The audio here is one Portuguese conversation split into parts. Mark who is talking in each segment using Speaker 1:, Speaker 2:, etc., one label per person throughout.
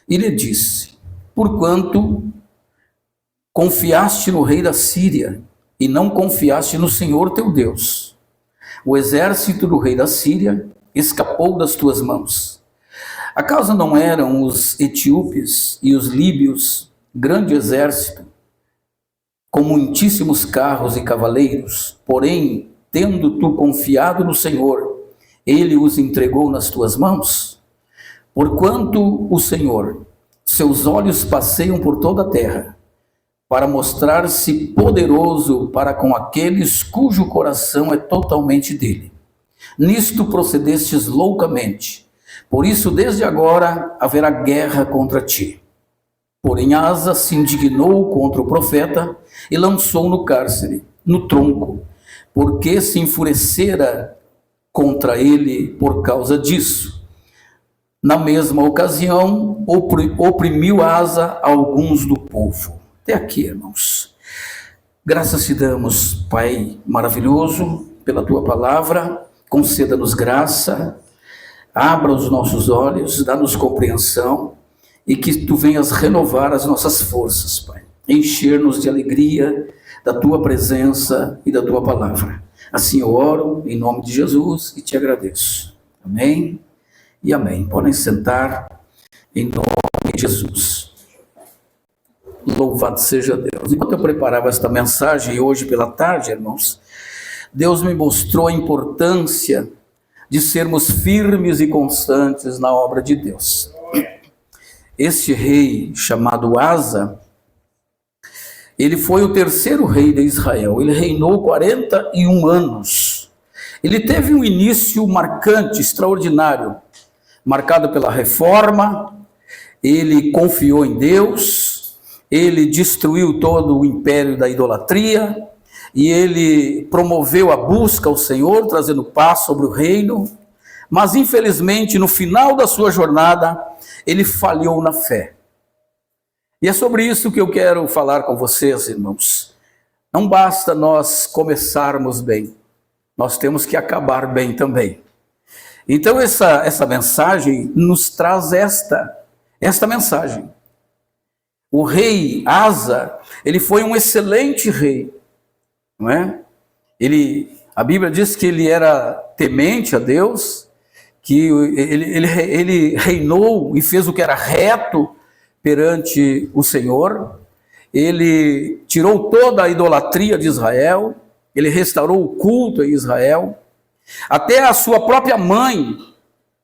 Speaker 1: e lhe disse: porquanto confiaste no rei da Síria e não confiaste no Senhor teu Deus, o exército do rei da Síria escapou das tuas mãos. Acaso não eram os etíopes e os líbios grande exército, com muitíssimos carros e cavaleiros? Porém, tendo tu confiado no Senhor, ele os entregou nas tuas mãos? Porquanto o Senhor, seus olhos passeiam por toda a terra, para mostrar-se poderoso para com aqueles cujo coração é totalmente dele. Nisto procedestes loucamente, por isso desde agora haverá guerra contra ti. Porém Asa se indignou contra o profeta e lançou no cárcere, no tronco, porque se enfurecera contra ele por causa disso. Na mesma ocasião, oprimiu Asa alguns do povo. Até aqui, irmãos. Graças te damos, Pai maravilhoso, pela tua palavra. Conceda-nos graça, abra os nossos olhos, dá-nos compreensão e que tu venhas renovar as nossas forças, Pai. Encher-nos de alegria da tua presença e da tua palavra. Assim eu oro em nome de Jesus e te agradeço. Amém e amém. Podem sentar em nome de Jesus. Louvado seja Deus. Enquanto eu preparava esta mensagem hoje pela tarde, irmãos, Deus me mostrou a importância de sermos firmes e constantes na obra de Deus. Este rei chamado Asa, ele foi o terceiro rei de Israel. Ele reinou 41 anos. Ele teve um início marcante, extraordinário, marcado pela reforma. Ele confiou em Deus, ele destruiu todo o império da idolatria, e ele promoveu a busca ao Senhor, trazendo paz sobre o reino. Mas infelizmente, no final da sua jornada, ele falhou na fé. E é sobre isso que eu quero falar com vocês, irmãos. Não basta nós começarmos bem, nós temos que acabar bem também. Então essa mensagem nos traz esta mensagem. O rei Asa, ele foi um excelente rei, não é? A Bíblia diz que ele era temente a Deus, que ele reinou e fez o que era reto perante o Senhor. Ele tirou toda a idolatria de Israel, ele restaurou o culto em Israel. Até a sua própria mãe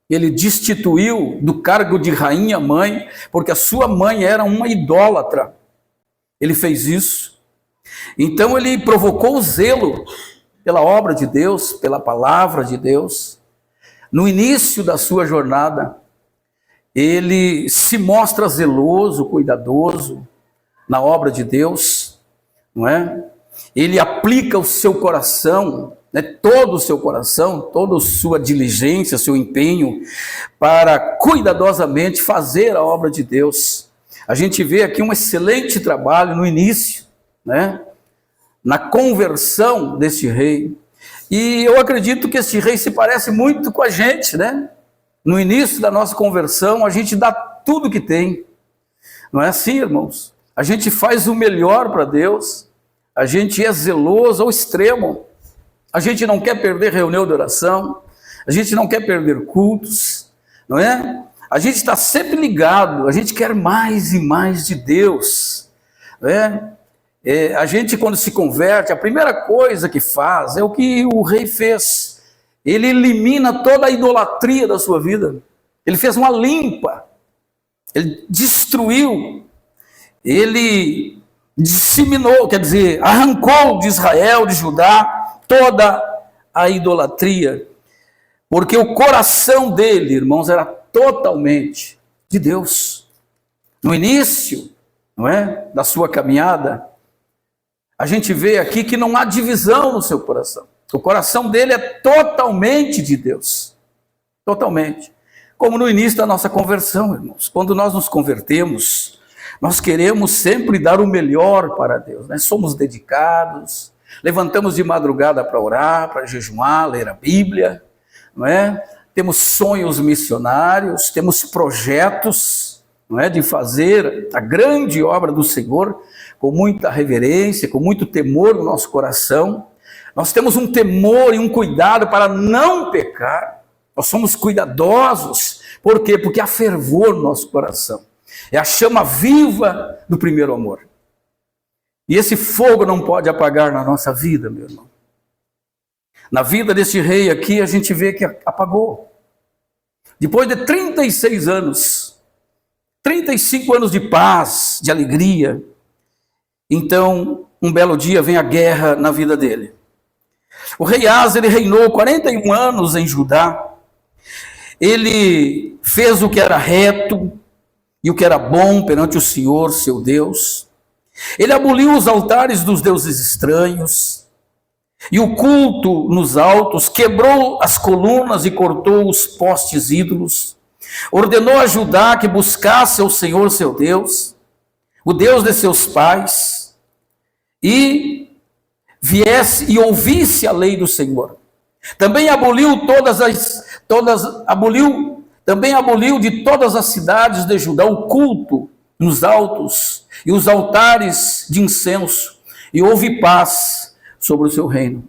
Speaker 1: ele destituiu do cargo de rainha-mãe, porque a sua mãe era uma idólatra. Ele fez isso. Então ele provocou zelo pela obra de Deus, pela palavra de Deus. No início da sua jornada, ele se mostra zeloso, cuidadoso na obra de Deus, não é? Ele aplica o seu coração, todo o seu coração, toda a sua diligência, seu empenho, para cuidadosamente fazer a obra de Deus. A gente vê aqui um excelente trabalho no início, na conversão deste rei. E eu acredito que este rei se parece muito com a gente, No início da nossa conversão, a gente dá tudo que tem. Não é assim, irmãos? A gente faz o melhor para Deus, a gente é zeloso ao extremo. A gente não quer perder reunião de oração, a gente não quer perder cultos, não é? A gente está sempre ligado, a gente quer mais e mais de Deus, não é? A gente, quando se converte, a primeira coisa que faz é o que o rei fez. Ele elimina toda a idolatria da sua vida, ele fez uma limpa, ele destruiu, ele disseminou, quer dizer, arrancou de Israel, de Judá, toda a idolatria, porque o coração dele, irmãos, era totalmente de Deus. No início, da sua caminhada, a gente vê aqui que não há divisão no seu coração. O coração dele é totalmente de Deus, totalmente. Como no início da nossa conversão, irmãos, quando nós nos convertemos, nós queremos sempre dar o melhor para Deus, Somos dedicados, levantamos de madrugada para orar, para jejuar, ler a Bíblia, Temos sonhos missionários, temos projetos, não é? De fazer a grande obra do Senhor com muita reverência, com muito temor no nosso coração. Nós temos um temor e um cuidado para não pecar. Nós somos cuidadosos. Por quê? Porque há fervor no nosso coração. É a chama viva do primeiro amor. E esse fogo não pode apagar na nossa vida, meu irmão. Na vida deste rei aqui, a gente vê que apagou. Depois de 36 anos, 35 anos de paz, de alegria, então, um belo dia vem a guerra na vida dele. O rei Asa, ele reinou 41 anos em Judá. Ele fez o que era reto e o que era bom perante o Senhor, seu Deus. Ele aboliu os altares dos deuses estranhos e o culto nos altos, quebrou as colunas e cortou os postes ídolos. Ordenou a Judá que buscasse ao Senhor, seu Deus, o Deus de seus pais, e viesse e ouvisse a lei do Senhor. Também aboliu de todas as cidades de Judá o culto nos altos e os altares de incenso, e houve paz sobre o seu reino.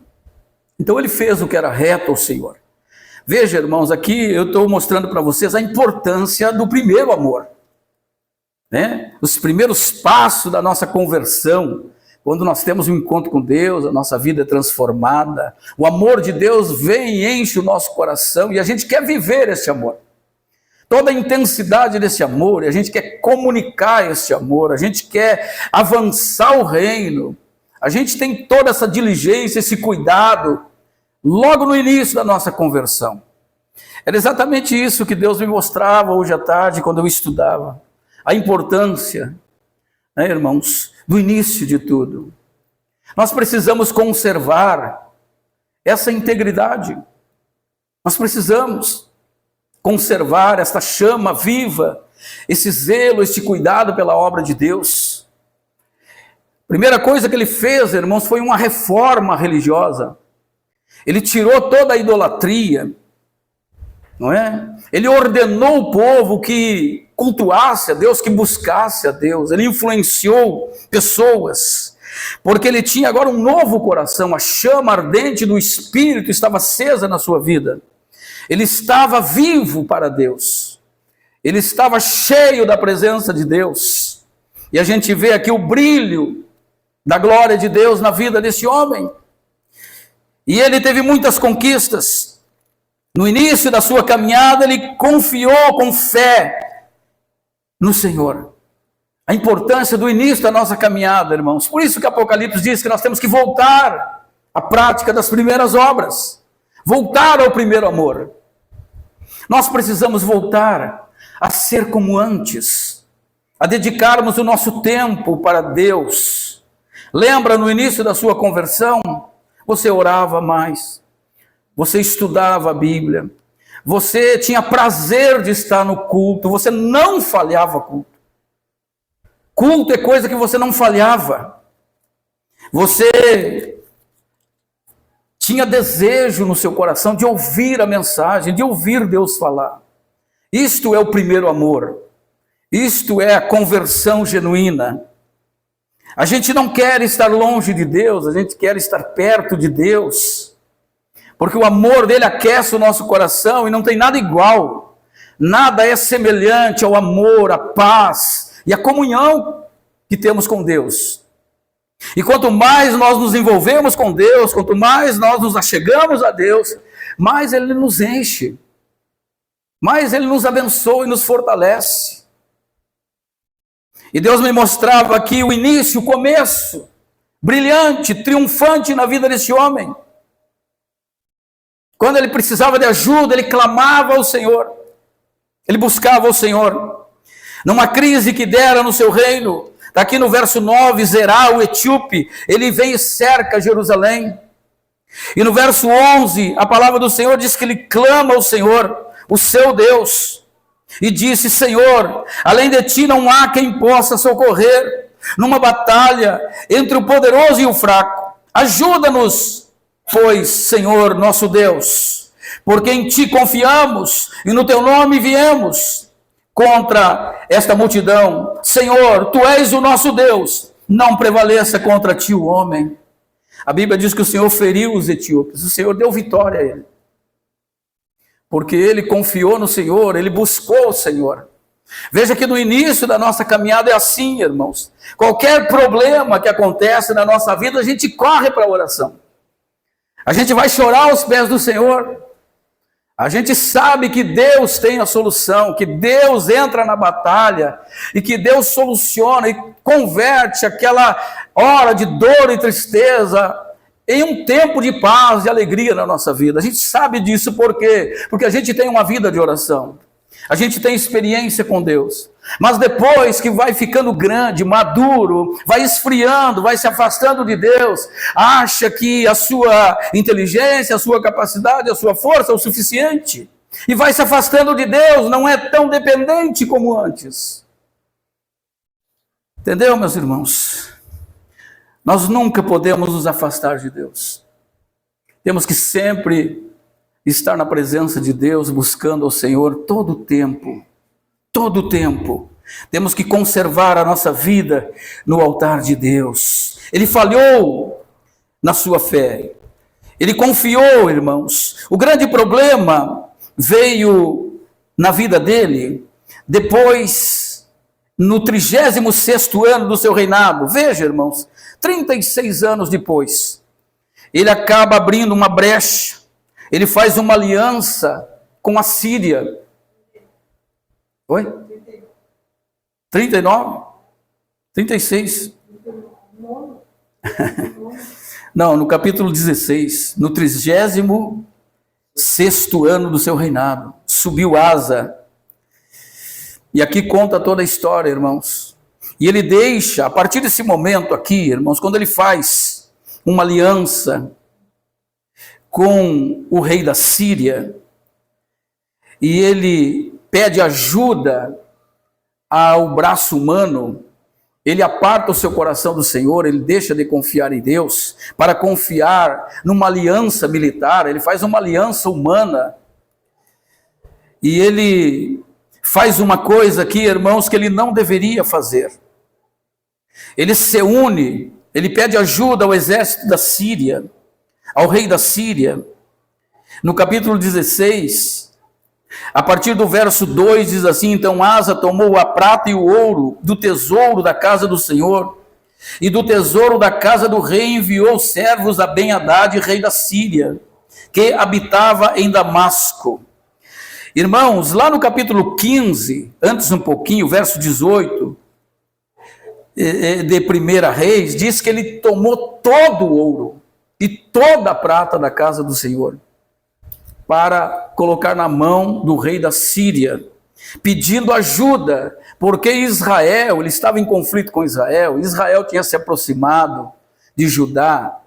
Speaker 1: Então ele fez o que era reto ao Senhor. Veja, irmãos, aqui eu estou mostrando para vocês a importância do primeiro amor, né? Os primeiros passos da nossa conversão. Quando nós temos um encontro com Deus, a nossa vida é transformada, o amor de Deus vem e enche o nosso coração, e a gente quer viver esse amor. Toda a intensidade desse amor, e a gente quer comunicar esse amor, a gente quer avançar o reino, a gente tem toda essa diligência, esse cuidado, logo no início da nossa conversão. Era exatamente isso que Deus me mostrava hoje à tarde, quando eu estudava. A importância, né, irmãos, do início de tudo. Nós precisamos conservar essa integridade. Nós precisamos conservar essa chama viva, esse zelo, esse cuidado pela obra de Deus. Primeira coisa que ele fez, irmãos, foi uma reforma religiosa. Ele tirou toda a idolatria, não é? Ele ordenou o povo que cultuasse a Deus, que buscasse a Deus. Ele influenciou pessoas, porque ele tinha agora um novo coração, a chama ardente do Espírito estava acesa na sua vida. Ele estava vivo para Deus, ele estava cheio da presença de Deus, e a gente vê aqui o brilho da glória de Deus na vida desse homem, e ele teve muitas conquistas. No início da sua caminhada, ele confiou com fé no Senhor. A importância do início da nossa caminhada, irmãos. Por isso que Apocalipse diz que nós temos que voltar à prática das primeiras obras. Voltar ao primeiro amor. Nós precisamos voltar a ser como antes. A dedicarmos o nosso tempo para Deus. Lembra, no início da sua conversão, você orava mais. Você estudava a Bíblia. Você tinha prazer de estar no culto. Você não falhava culto. Culto é coisa que você não falhava. Você tinha desejo no seu coração de ouvir a mensagem, de ouvir Deus falar. Isto é o primeiro amor. Isto é a conversão genuína. A gente não quer estar longe de Deus, a gente quer estar perto de Deus. Porque o amor dele aquece o nosso coração e não tem nada igual. Nada é semelhante ao amor, à paz e à comunhão que temos com Deus. E quanto mais nós nos envolvemos com Deus, quanto mais nós nos achegamos a Deus, mais Ele nos enche, mais Ele nos abençoa e nos fortalece. E Deus me mostrava aqui o início, o começo, brilhante, triunfante na vida desse homem. Quando ele precisava de ajuda, ele clamava ao Senhor, ele buscava ao Senhor. Numa crise que dera no seu reino, está aqui no verso 9, Zerá, o etíope, ele vem e cerca Jerusalém. E no verso 11, a palavra do Senhor diz que ele clama ao Senhor, o seu Deus, e disse: Senhor, além de ti não há quem possa socorrer numa batalha entre o poderoso e o fraco. Ajuda-nos, pois, Senhor, nosso Deus, porque em ti confiamos e no teu nome viemos. contra esta multidão: Senhor, tu és o nosso Deus, não prevaleça contra ti o homem. A Bíblia diz que o Senhor feriu os etíopes, o Senhor deu vitória a ele, porque ele confiou no Senhor, ele buscou o Senhor. Veja que no início da nossa caminhada é assim, irmãos. Qualquer problema que acontece na nossa vida, a gente corre para a oração. A gente vai chorar aos pés do Senhor. A gente sabe que Deus tem a solução, que Deus entra na batalha e que Deus soluciona e converte aquela hora de dor e tristeza em um tempo de paz e alegria na nossa vida. A gente sabe disso por quê? Porque a gente tem uma vida de oração. A gente tem experiência com Deus. Mas depois que vai ficando grande, maduro, vai esfriando, vai se afastando de Deus, acha que a sua inteligência, a sua capacidade, a sua força é o suficiente, e vai se afastando de Deus, não é tão dependente como antes. Entendeu, meus irmãos? Nós nunca podemos nos afastar de Deus. Temos que sempre estar na presença de Deus, buscando ao Senhor todo o tempo. Todo o tempo. Temos que conservar a nossa vida no altar de Deus. Ele falhou na sua fé. Ele confiou, irmãos. O grande problema veio na vida dele depois, no 36º ano do seu reinado. Veja, irmãos, 36 anos depois, ele acaba abrindo uma brecha. Ele faz uma aliança com a Síria. Oi? 39? 36? Não, no capítulo 16, no 36º ano do seu reinado, subiu Asa. E aqui conta toda a história, irmãos. E ele deixa, a partir desse momento aqui, irmãos, quando ele faz uma aliança com o rei da Síria, e ele pede ajuda ao braço humano, ele aparta o seu coração do Senhor, ele deixa de confiar em Deus, para confiar numa aliança militar. Ele faz uma aliança humana, e ele faz uma coisa aqui, irmãos, que ele não deveria fazer. Ele se une, ele pede ajuda ao exército da Síria, ao rei da Síria. No capítulo 16, a partir do verso 2, diz assim: então Asa tomou a prata e o ouro do tesouro da casa do Senhor, e do tesouro da casa do rei enviou servos a Ben-Hadad, rei da Síria, que habitava em Damasco. Irmãos, lá no capítulo 15, antes um pouquinho, verso 18, de 1 Reis, diz que ele tomou todo o ouro e toda a prata da casa do Senhor, para colocar na mão do rei da Síria, pedindo ajuda, porque Israel, ele estava em conflito com Israel. Israel tinha se aproximado de Judá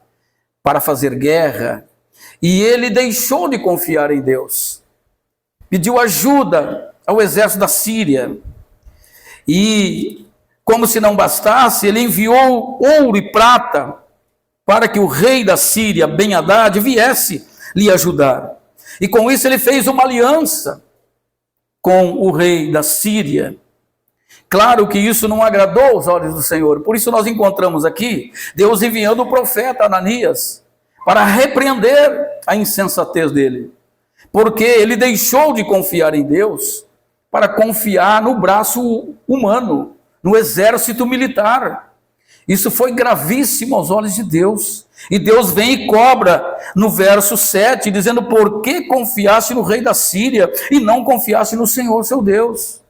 Speaker 1: para fazer guerra, e ele deixou de confiar em Deus, pediu ajuda ao exército da Síria, e como se não bastasse, ele enviou ouro e prata para que o rei da Síria, Ben-Hadad, viesse lhe ajudar. E com isso ele fez uma aliança com o rei da Síria. Claro que isso não agradou aos olhos do Senhor. Por isso nós encontramos aqui Deus enviando o profeta Ananias para repreender a insensatez dele. Porque ele deixou de confiar em Deus para confiar no braço humano, no exército militar. Isso foi gravíssimo aos olhos de Deus. E Deus vem e cobra no verso 7, dizendo: por que confiaste no rei da Síria e não confiaste no Senhor seu Deus?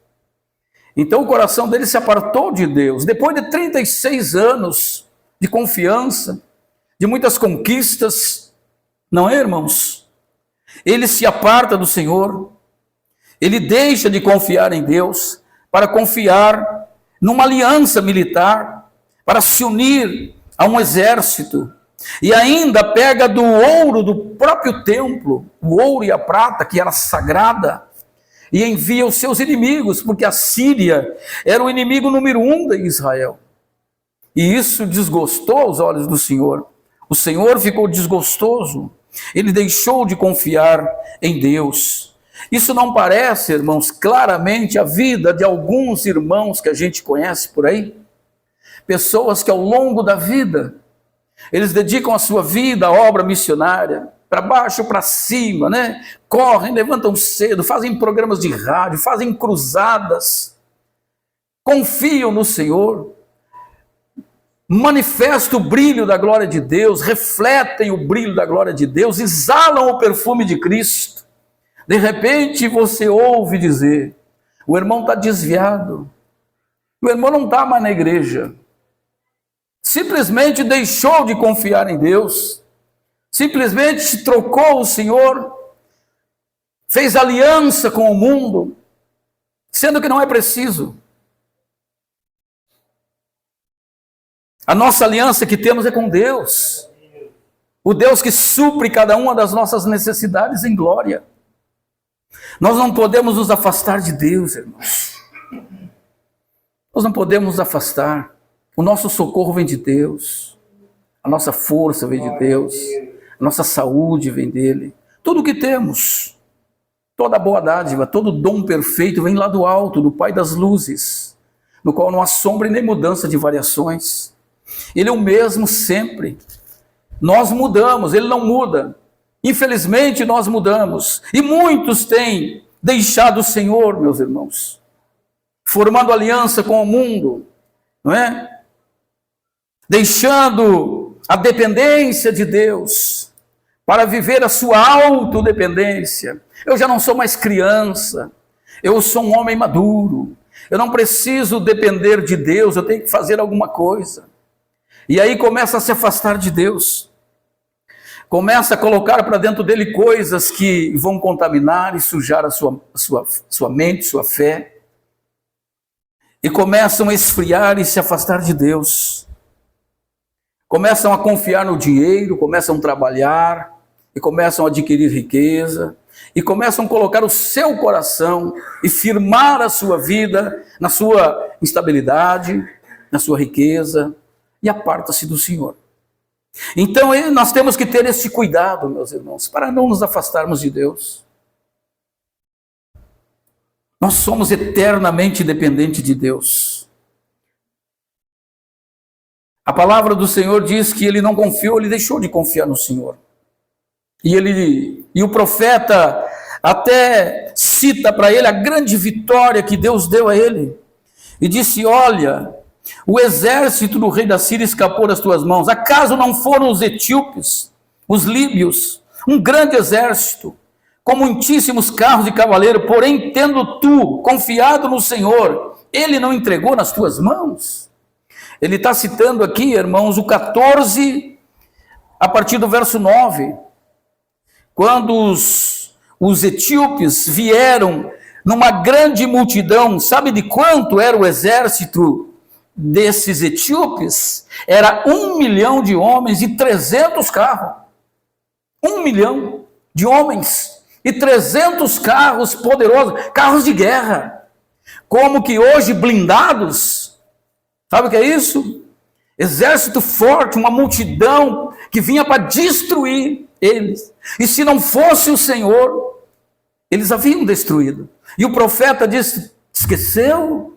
Speaker 1: Então o coração dele se apartou de Deus. Depois de 36 anos de confiança, de muitas conquistas, não é, irmãos? Ele se aparta do Senhor, ele deixa de confiar em Deus para confiar numa aliança militar, para se unir a um exército, e ainda pega do ouro do próprio templo, o ouro e a prata que era sagrada, e envia os seus inimigos, porque a Síria era o inimigo número 1 de Israel. E isso desgostou aos olhos do Senhor. O Senhor ficou desgostoso, ele deixou de confiar em Deus. Isso não parece, irmãos, claramente a vida de alguns irmãos que a gente conhece por aí? Pessoas que ao longo da vida, eles dedicam a sua vida à obra missionária, para baixo, para cima, né? Correm, levantam cedo, fazem programas de rádio, fazem cruzadas, confiam no Senhor, manifestam o brilho da glória de Deus, refletem o brilho da glória de Deus, exalam o perfume de Cristo. De repente você ouve dizer, o irmão está desviado, o irmão não está mais na igreja, simplesmente deixou de confiar em Deus, simplesmente trocou o Senhor, fez aliança com o mundo, sendo que não é preciso. A nossa aliança que temos é com Deus, o Deus que supre cada uma das nossas necessidades em glória. Nós não podemos nos afastar de Deus, irmãos. Nós não podemos nos afastar. O nosso socorro vem de Deus, a nossa força vem de Deus, a nossa saúde vem dele. Tudo o que temos, toda boa dádiva, todo dom perfeito vem lá do alto, do Pai das luzes, no qual não há sombra e nem mudança de variações. Ele é o mesmo sempre. Nós mudamos, ele não muda. Infelizmente nós mudamos. E muitos têm deixado o Senhor, meus irmãos, formando aliança com o mundo, não é? Deixando a dependência de Deus para viver a sua autodependência. Eu já não sou mais criança, eu sou um homem maduro, eu não preciso depender de Deus, eu tenho que fazer alguma coisa. E aí começa a se afastar de Deus, começa a colocar para dentro dele coisas que vão contaminar e sujar a sua mente, sua fé, e começam a esfriar e se afastar de Deus. Começam a confiar no dinheiro, começam a trabalhar, e começam a adquirir riqueza, e começam a colocar o seu coração e firmar a sua vida na sua instabilidade, na sua riqueza, e aparta-se do Senhor. Então nós temos que ter esse cuidado, meus irmãos, para não nos afastarmos de Deus. Nós somos eternamente dependentes de Deus. A palavra do Senhor diz que ele não confiou, ele deixou de confiar no Senhor. E o profeta até cita para ele a grande vitória que Deus deu a ele. E disse, olha, o exército do rei da Síria escapou das tuas mãos. Acaso não foram os etíopes, os líbios, um grande exército, com muitíssimos carros de cavaleiro, porém tendo tu confiado no Senhor, ele não entregou nas tuas mãos? Ele está citando aqui, irmãos, o 14, a partir do verso 9, quando os etíopes vieram numa grande multidão. Sabe de quanto era o exército desses etíopes? Era 1 milhão de homens e 300 carros. 1 milhão de homens e 300 carros poderosos, carros de guerra, como que hoje blindados. Sabe o que é isso? Exército forte, uma multidão que vinha para destruir eles. E se não fosse o Senhor, eles haviam destruído. E o profeta disse, esqueceu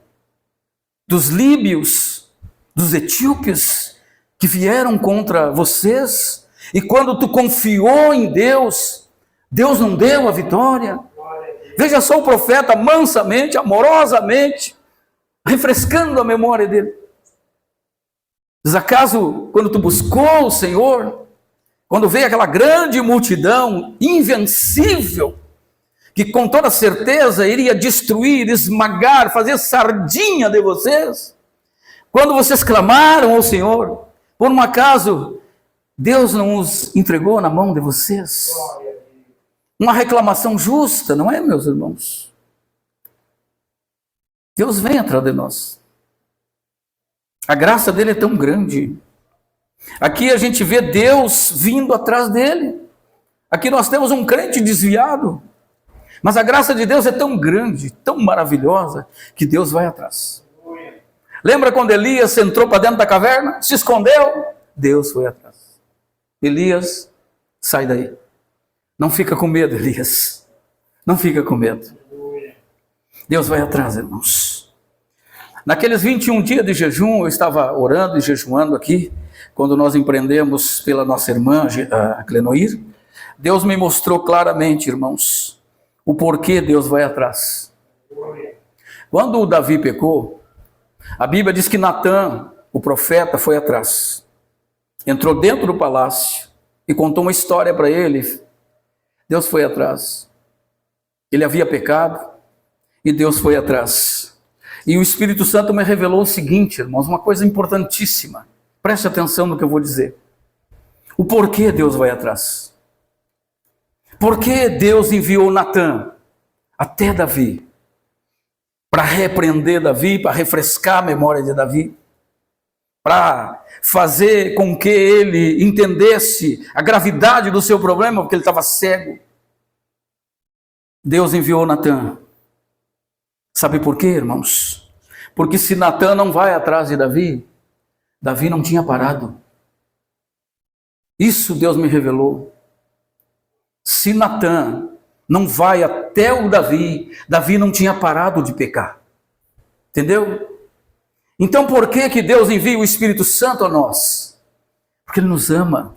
Speaker 1: dos líbios, dos etíopes, que vieram contra vocês? E quando tu confiou em Deus, Deus não deu a vitória? Veja só o profeta mansamente, amorosamente, refrescando a memória dele. Diz, acaso quando tu buscou o Senhor, quando veio aquela grande multidão invencível, que com toda certeza iria destruir, esmagar, fazer sardinha de vocês, quando vocês clamaram ao Senhor, por um acaso Deus não os entregou na mão de vocês? Uma reclamação justa, não é, meus irmãos? Deus vem atrás de nós. A graça dele é tão grande. Aqui a gente vê Deus vindo atrás dele. Aqui nós temos um crente desviado. Mas a graça de Deus é tão grande, tão maravilhosa, que Deus vai atrás. Lembra quando Elias entrou para dentro da caverna? Se escondeu? Deus foi atrás. Elias, sai daí. Não fica com medo, Elias. Não fica com medo. Deus vai atrás, irmãos. Naqueles 21 dias de jejum, eu estava orando e jejuando aqui, quando nós empreendemos pela nossa irmã, a Clenoir. Deus me mostrou claramente, irmãos, o porquê Deus vai atrás. Quando o Davi pecou, a Bíblia diz que Natã, o profeta, foi atrás. Entrou dentro do palácio e contou uma história para ele. Deus foi atrás. Ele havia pecado e Deus foi atrás. E o Espírito Santo me revelou o seguinte, irmãos, uma coisa importantíssima. Preste atenção no que eu vou dizer. O porquê Deus vai atrás. Por que Deus enviou Natã até Davi? Para repreender Davi, para refrescar a memória de Davi, para fazer com que ele entendesse a gravidade do seu problema, porque ele estava cego. Deus enviou Natã. Sabe por quê, irmãos? Porque se Natã não vai atrás de Davi, Davi não tinha parado. Isso Deus me revelou. Se Natã não vai até o Davi, Davi não tinha parado de pecar. Entendeu? Então por que Deus envia o Espírito Santo a nós? Porque Ele nos ama.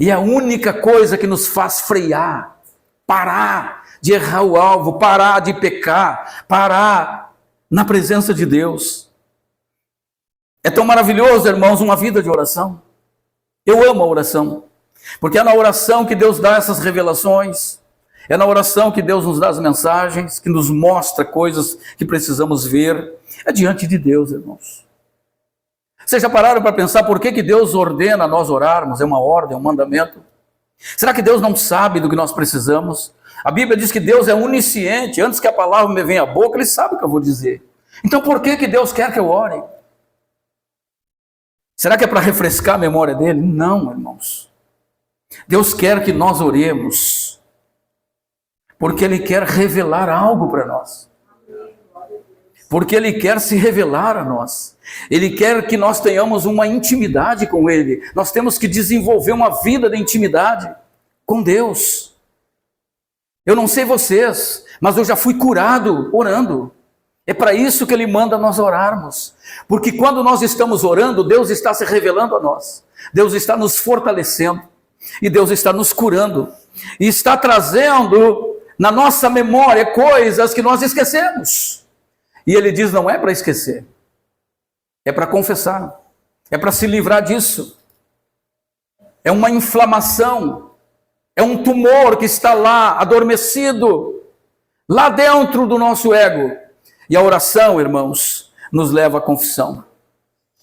Speaker 1: E é a única coisa que nos faz frear, parar de errar o alvo, parar de pecar, parar na presença de Deus. É tão maravilhoso, irmãos, uma vida de oração. Eu amo a oração, porque é na oração que Deus dá essas revelações, é na oração que Deus nos dá as mensagens, que nos mostra coisas que precisamos ver. É diante de Deus, irmãos. Vocês já pararam para pensar por que Deus ordena nós orarmos? É uma ordem, é um mandamento. Será que Deus não sabe do que nós precisamos? A Bíblia diz que Deus é onisciente. Antes que a palavra me venha à boca, Ele sabe o que eu vou dizer. Então por que Deus quer que eu ore? Será que é para refrescar a memória dele? Não, irmãos. Deus quer que nós oremos, porque Ele quer revelar algo para nós. Porque Ele quer se revelar a nós. Ele quer que nós tenhamos uma intimidade com Ele. Nós temos que desenvolver uma vida de intimidade com Deus. Eu não sei vocês, mas eu já fui curado orando. É para isso que Ele manda nós orarmos. Porque quando nós estamos orando, Deus está se revelando a nós. Deus está nos fortalecendo. E Deus está nos curando. E está trazendo na nossa memória coisas que nós esquecemos. E Ele diz, não é para esquecer. É para confessar. É para se livrar disso. É uma inflamação. É um tumor que está lá, adormecido. Lá dentro do nosso ego. E a oração, irmãos, nos leva à confissão.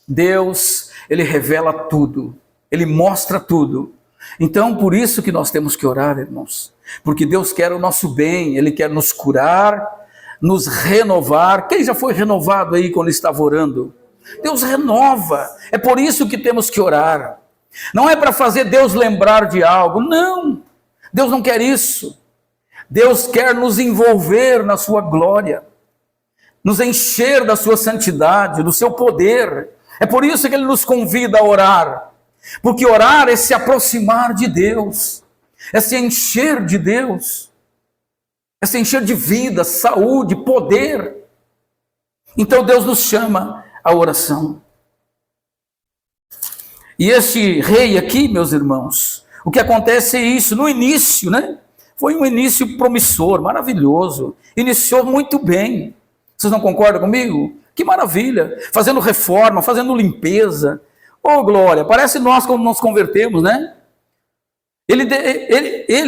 Speaker 1: Deus, Ele revela tudo. Ele mostra tudo. Então, por isso que nós temos que orar, irmãos. Porque Deus quer o nosso bem. Ele quer nos curar, nos renovar. Quem já foi renovado aí quando estava orando? Deus renova. É por isso que temos que orar. Não é para fazer Deus lembrar de algo. Não. Deus não quer isso. Deus quer nos envolver na sua glória. Nos encher da sua santidade, do seu poder. É por isso que Ele nos convida a orar. Porque orar é se aproximar de Deus. É se encher de Deus. É se encher de vida, saúde, poder. Então Deus nos chama à oração. E esse rei aqui, meus irmãos, o que acontece é isso, no início, né? Foi um início promissor, maravilhoso. Iniciou muito bem. Vocês não concordam comigo? Que maravilha! Fazendo reforma, fazendo limpeza. Oh, glória! Parece nós quando nos convertemos, né? Ele,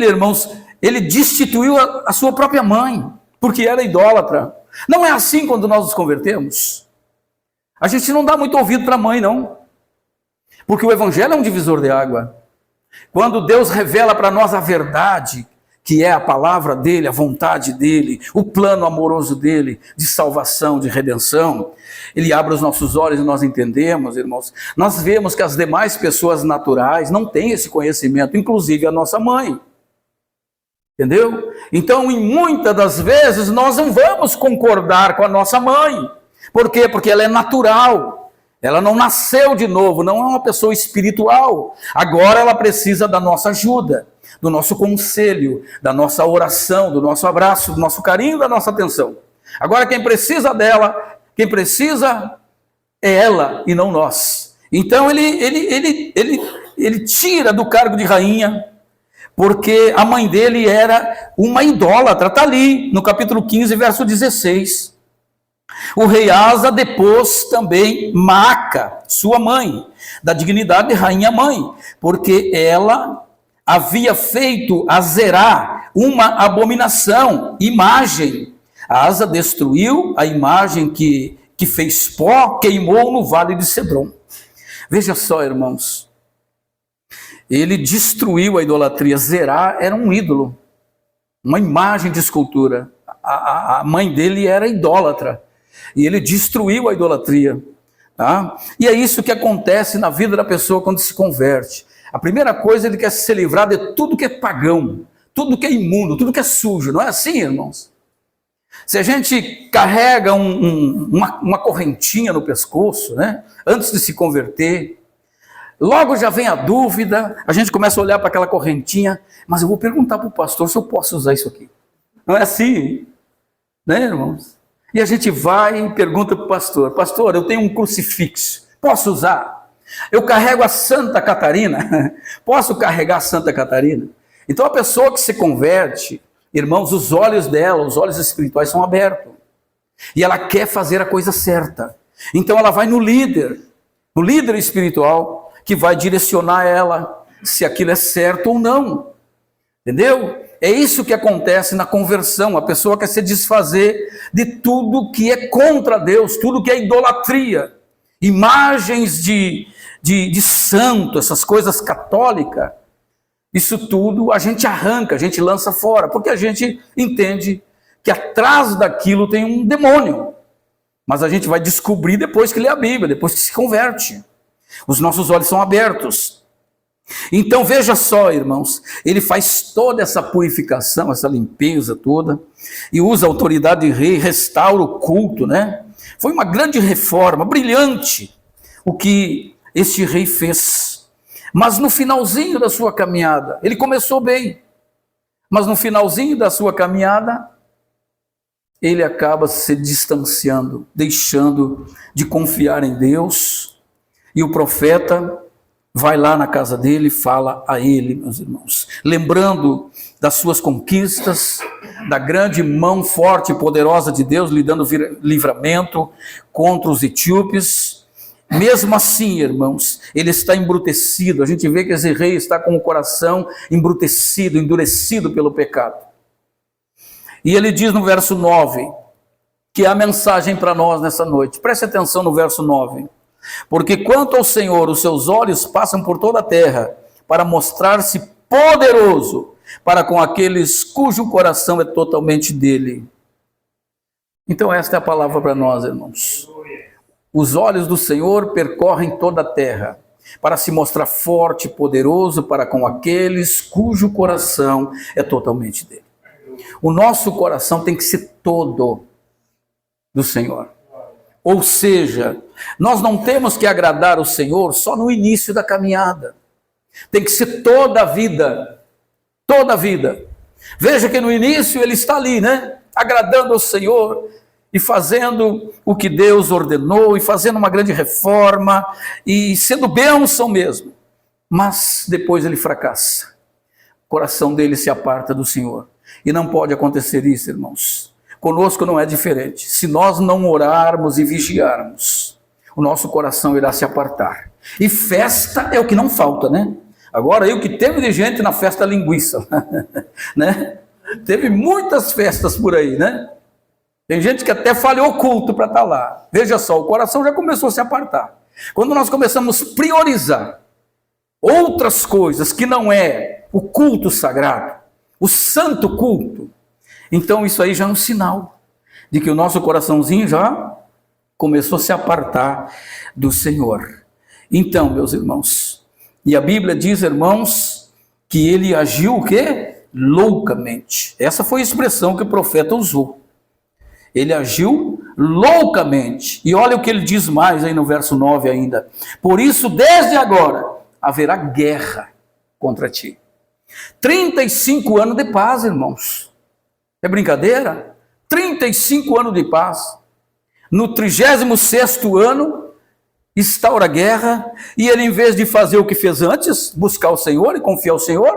Speaker 1: irmãos, ele destituiu a sua própria mãe, porque era idólatra. Não é assim quando nós nos convertemos. A gente não dá muito ouvido para a mãe, não. Porque o Evangelho é um divisor de água. Quando Deus revela para nós a verdade, que é a palavra dele, a vontade dele, o plano amoroso dele, de salvação, de redenção, ele abre os nossos olhos e nós entendemos, irmãos. Nós vemos que as demais pessoas naturais não têm esse conhecimento, inclusive a nossa mãe. Entendeu? Então, em muitas das vezes, nós não vamos concordar com a nossa mãe. Por quê? Porque ela é natural. Ela não nasceu de novo, não é uma pessoa espiritual. Agora ela precisa da nossa ajuda. do nosso conselho, da nossa oração, do nosso abraço, do nosso carinho, da nossa atenção. Agora quem precisa dela, quem precisa é ela e não nós. Então ele tira do cargo de rainha, porque a mãe dele era uma idólatra. Está ali no capítulo 15, verso 16. O rei Asa depôs também Maaca, sua mãe, da dignidade de rainha-mãe, porque ela havia feito a Zerá uma abominação, imagem. Asa destruiu a imagem que fez pó, queimou no vale de Cedron. Veja só, irmãos, ele destruiu a idolatria. Zerá era um ídolo, uma imagem de escultura. A mãe dele era idólatra, e ele destruiu a idolatria. Tá? E é isso que acontece na vida da pessoa quando se converte. A primeira coisa, ele quer se livrar de tudo que é pagão, tudo que é imundo, tudo que é sujo. Não é assim, irmãos? Se a gente carrega uma correntinha no pescoço, né, antes de se converter, logo já vem a dúvida, a gente começa a olhar para aquela correntinha, mas eu vou perguntar para o pastor se eu posso usar isso aqui. Não é assim, né, irmãos? E a gente vai e pergunta para o pastor: pastor, eu tenho um crucifixo, posso usar? Eu carrego a Santa Catarina, posso carregar a Santa Catarina? Então a pessoa que se converte, irmãos, os olhos dela, os olhos espirituais são abertos. E ela quer fazer a coisa certa. Então ela vai no líder espiritual, que vai direcionar ela se aquilo é certo ou não. Entendeu? É isso que acontece na conversão. A pessoa quer se desfazer de tudo que é contra Deus, tudo que é idolatria. Imagens de santo, essas coisas católicas. Isso tudo a gente arranca, a gente lança fora, porque a gente entende que atrás daquilo tem um demônio. Mas a gente vai descobrir depois que lê a Bíblia, depois que se converte. Os nossos olhos são abertos. Então veja só, irmãos, ele faz toda essa purificação, essa limpeza toda, e usa a autoridade de rei, restaura o culto, né? Foi uma grande reforma, brilhante, o que este rei fez. Mas no finalzinho da sua caminhada, ele começou bem, mas no finalzinho da sua caminhada, ele acaba se distanciando, deixando de confiar em Deus, e o profeta vai lá na casa dele e fala a ele, meus irmãos, lembrando das suas conquistas, da grande mão forte e poderosa de Deus, lhe dando livramento contra os etíopes. Mesmo assim, irmãos, ele está embrutecido. A gente vê que esse rei está com o coração embrutecido, endurecido pelo pecado. E ele diz no verso 9, que é a mensagem para nós nessa noite. Preste atenção no verso 9. Porque quanto ao Senhor, os seus olhos passam por toda a terra, para mostrar-se poderoso para com aqueles cujo coração é totalmente dele. Então esta é a palavra para nós, irmãos. Os olhos do Senhor percorrem toda a terra, para se mostrar forte e poderoso para com aqueles cujo coração é totalmente dele. O nosso coração tem que ser todo do Senhor. Ou seja, nós não temos que agradar o Senhor só no início da caminhada. Tem que ser toda a vida. Toda a vida. Veja que no início ele está ali, né? Agradando ao Senhor e fazendo o que Deus ordenou e fazendo uma grande reforma e sendo bênção mesmo. Mas depois ele fracassa. O coração dele se aparta do Senhor. E não pode acontecer isso, irmãos. Conosco não é diferente. Se nós não orarmos e vigiarmos, o nosso coração irá se apartar. E festa é o que não falta, né? Agora, aí o que teve de gente na festa linguiça, né? Teve muitas festas por aí, né? Tem gente que até falhou o culto para estar lá. Veja só, o coração já começou a se apartar. Quando nós começamos a priorizar outras coisas que não é o culto sagrado, o santo culto, então isso aí já é um sinal de que o nosso coraçãozinho já começou a se apartar do Senhor. Então, meus irmãos, e a Bíblia diz, irmãos, que ele agiu o quê? Loucamente. Essa foi a expressão que o profeta usou. Ele agiu loucamente. E olha o que ele diz mais aí no verso 9 ainda. Por isso, desde agora, haverá guerra contra ti. 35 anos de paz, irmãos. É brincadeira? 35 anos de paz. No 36º ano, instaura a guerra, e ele, em vez de fazer o que fez antes, buscar o Senhor e confiar ao Senhor,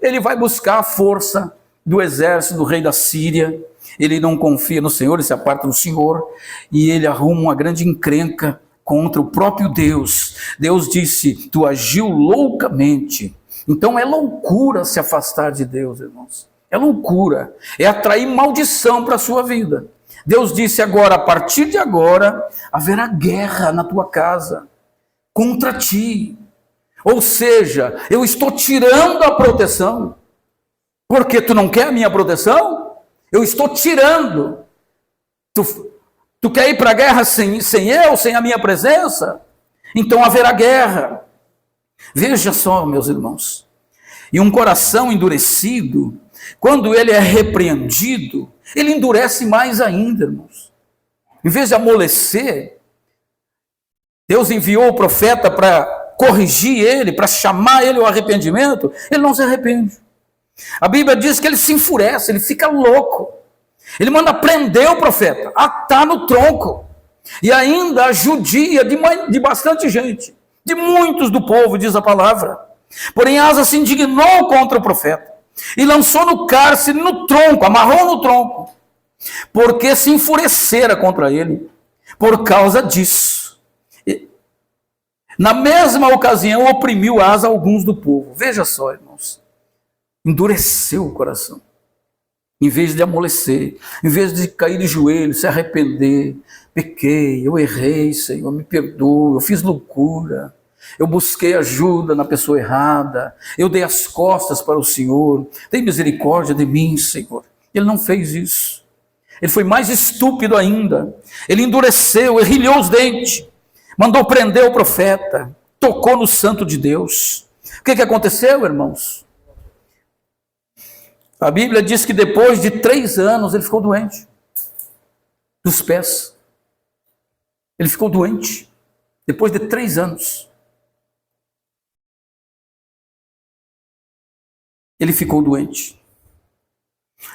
Speaker 1: ele vai buscar a força do exército do rei da Síria. Ele não confia no Senhor, ele se aparta do Senhor, e ele arruma uma grande encrenca contra o próprio Deus. Deus disse: tu agiu loucamente. Então é loucura se afastar de Deus, irmãos. É loucura, é atrair maldição para a sua vida. Deus disse agora: a partir de agora, haverá guerra na tua casa, contra ti. Ou seja, eu estou tirando a proteção, porque tu não quer a minha proteção? Eu estou tirando. Tu quer ir para a guerra sem eu, sem a minha presença? Então haverá guerra. Veja só, meus irmãos, e um coração endurecido, quando ele é repreendido, ele endurece mais ainda, irmãos. Em vez de amolecer, Deus enviou o profeta para corrigir ele, para chamar ele ao arrependimento. Ele não se arrepende. A Bíblia diz que ele se enfurece, ele fica louco. Ele manda prender o profeta, atar no tronco, e ainda judia de bastante gente, de muitos do povo, diz a palavra. Porém Asa se indignou contra o profeta e lançou no cárcere, no tronco, amarrou no tronco, porque se enfurecera contra ele por causa disso. Na mesma ocasião oprimiu Asa alguns do povo. Veja só, irmãos, endureceu o coração. Em vez de amolecer, em vez de cair de joelhos, se arrepender: pequei, eu errei, Senhor, me perdoa, eu fiz loucura, eu busquei ajuda na pessoa errada, eu dei as costas para o Senhor, tem misericórdia de mim, Senhor. Ele não fez isso. Ele foi mais estúpido ainda. Ele endureceu, errilhou os dentes, mandou prender o profeta, tocou no santo de Deus. O que aconteceu, irmãos? A Bíblia diz que depois de 3 anos ele ficou doente dos pés. Ele ficou doente depois de 3 anos. Ele ficou doente.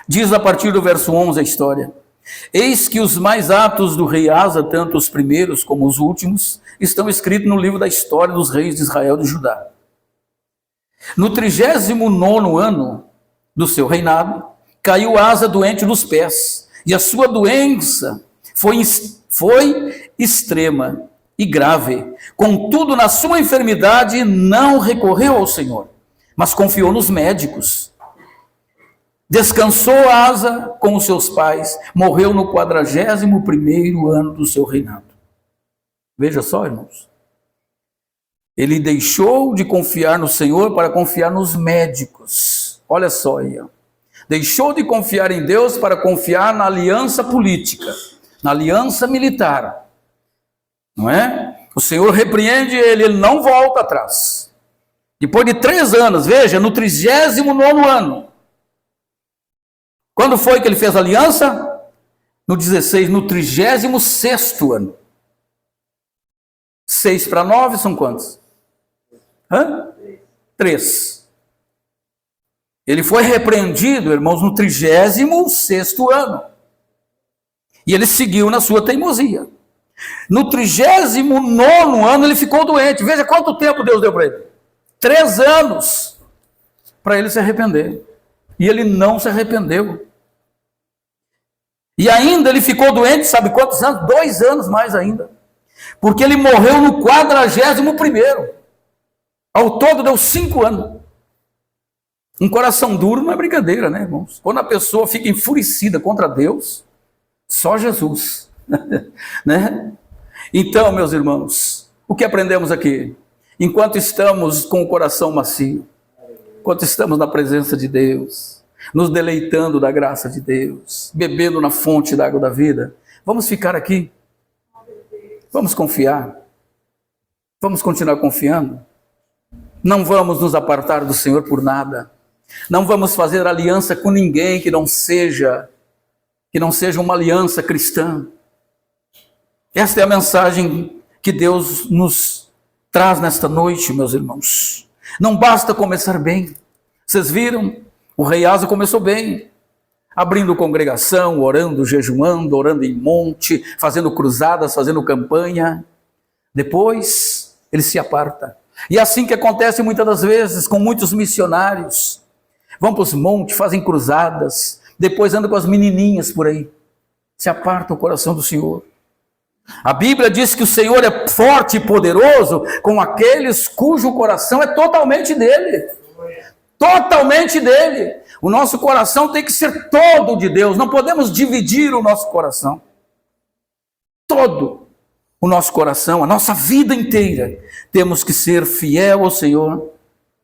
Speaker 1: Diz a partir do verso 11 a história: eis que os mais atos do rei Asa, tanto os primeiros como os últimos, estão escritos no livro da história dos reis de Israel e de Judá. No 39º ano do seu reinado, caiu Asa doente dos pés, e a sua doença foi extrema e grave. Contudo, na sua enfermidade não recorreu ao Senhor, mas confiou nos médicos. Descansou Asa com os seus pais, morreu no 41º ano do seu reinado. Veja só, irmãos, ele deixou de confiar no Senhor para confiar nos médicos. Olha só aí, ó. Deixou de confiar em Deus para confiar na aliança política, na aliança militar, não é? O Senhor repreende ele não volta atrás. Depois de 3 anos, veja, no 39º ano, quando foi que ele fez a aliança? No 36º ano. 6 para 9 são quantos? 3. Ele foi repreendido, irmãos, no 36º ano. E ele seguiu na sua teimosia. No 39º ano ele ficou doente. Veja quanto tempo Deus deu para ele. 3 anos para ele se arrepender. E ele não se arrependeu. E ainda ele ficou doente, sabe quantos anos? 2 anos mais ainda. Porque ele morreu no 41º. Ao todo deu 5 anos. Um coração duro não é brincadeira, né, irmãos? Quando a pessoa fica enfurecida contra Deus, só Jesus, né? Então, meus irmãos, o que aprendemos aqui? Enquanto estamos com o coração macio, enquanto estamos na presença de Deus, nos deleitando da graça de Deus, bebendo na fonte da água da vida, vamos ficar aqui, vamos confiar, vamos continuar confiando, não vamos nos apartar do Senhor por nada. Não vamos fazer aliança com ninguém que não seja uma aliança cristã. Esta é a mensagem que Deus nos traz nesta noite, meus irmãos. Não basta começar bem, Vocês viram? O rei Asa começou bem, abrindo congregação, orando, jejuando, orando em monte, fazendo cruzadas, fazendo campanha. Depois, ele se aparta. E é assim que acontece muitas das vezes com muitos missionários. Vão para os montes, fazem cruzadas, depois andam com as menininhas por aí. Se aparta o coração do Senhor. A Bíblia diz que o Senhor é forte e poderoso com aqueles cujo coração é totalmente dele. Totalmente dele. O nosso coração tem que ser todo de Deus. Não podemos dividir o nosso coração. Todo o nosso coração, a nossa vida inteira, temos que ser fiel ao Senhor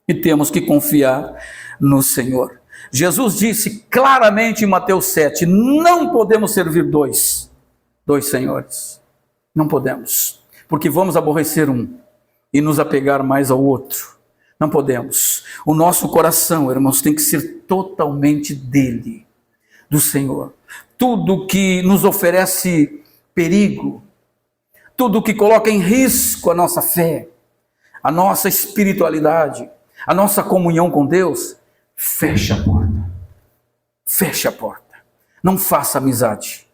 Speaker 1: e temos que confiar no Senhor. Jesus disse claramente em Mateus 7, não podemos servir dois senhores. Não podemos, porque vamos aborrecer um e nos apegar mais ao outro. Não podemos. O nosso coração, irmãos, tem que ser totalmente dele, do Senhor. Tudo que nos oferece perigo, tudo que coloca em risco a nossa fé, a nossa espiritualidade, a nossa comunhão com Deus, feche a porta. Feche a porta. Não faça amizade.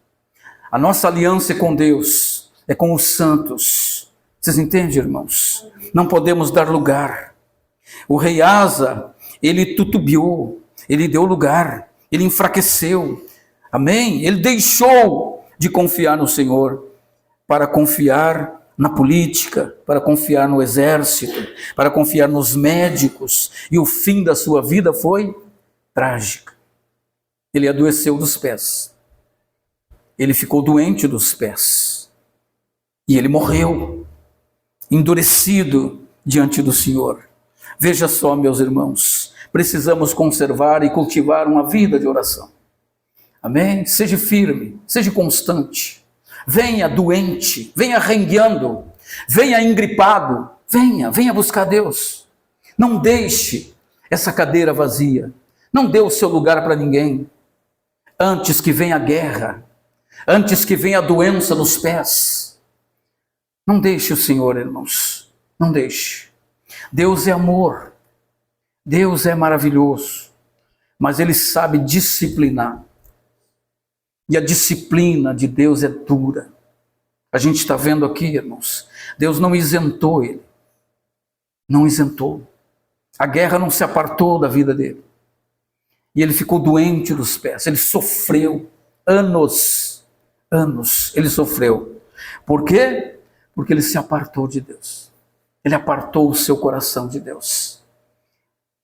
Speaker 1: A nossa aliança é com Deus, é com os santos. Vocês entendem, irmãos? Não podemos dar lugar. O rei Asa, ele tutubiou, ele deu lugar, ele enfraqueceu. Amém? Ele deixou de confiar no Senhor para confiar na política, para confiar no exército, para confiar nos médicos. E o fim da sua vida foi trágico. Ele adoeceu dos pés. Ele ficou doente dos pés. E ele morreu, endurecido diante do Senhor. Veja só, meus irmãos, precisamos conservar e cultivar uma vida de oração. Amém? Seja firme, seja constante. Venha doente, venha rengueando, venha engripado, venha buscar Deus. Não deixe essa cadeira vazia. Não dê o seu lugar para ninguém. Antes que venha a guerra, antes que venha a doença nos pés. Não deixe o Senhor, irmãos. Não deixe. Deus é amor. Deus é maravilhoso. Mas Ele sabe disciplinar. E a disciplina de Deus é dura. A gente está vendo aqui, irmãos. Deus não isentou ele. Não isentou. A guerra não se apartou da vida dele. E ele ficou doente dos pés. Ele sofreu anos. Ele sofreu. Por quê? Porque ele se apartou de Deus. Ele apartou o seu coração de Deus.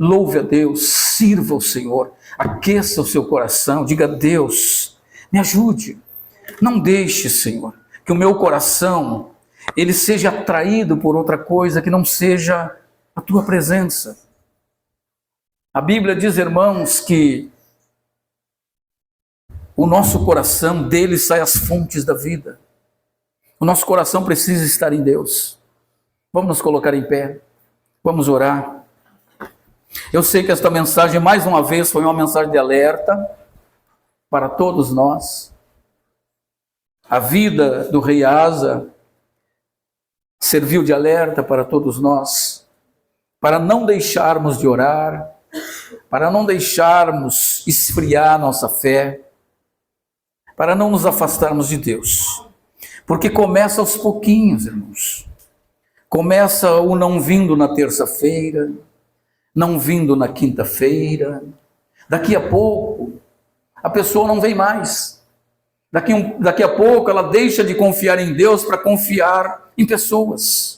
Speaker 1: Louve a Deus, sirva o Senhor, aqueça o seu coração, diga: Deus, me ajude. Não deixe, Senhor, que o meu coração ele seja atraído por outra coisa que não seja a tua presença. A Bíblia diz, irmãos, que o nosso coração, dele saem as fontes da vida. O nosso coração precisa estar em Deus. Vamos nos colocar em pé, vamos orar. Eu sei que esta mensagem, mais uma vez, foi uma mensagem de alerta para todos nós. A vida do rei Asa serviu de alerta para todos nós, para não deixarmos de orar, para não deixarmos esfriar nossa fé, para não nos afastarmos de Deus. Porque começa aos pouquinhos, irmãos. Começa o não vindo na terça-feira, não vindo na quinta-feira. Daqui a pouco, a pessoa não vem mais. Daqui a pouco ela deixa de confiar em Deus para confiar em pessoas.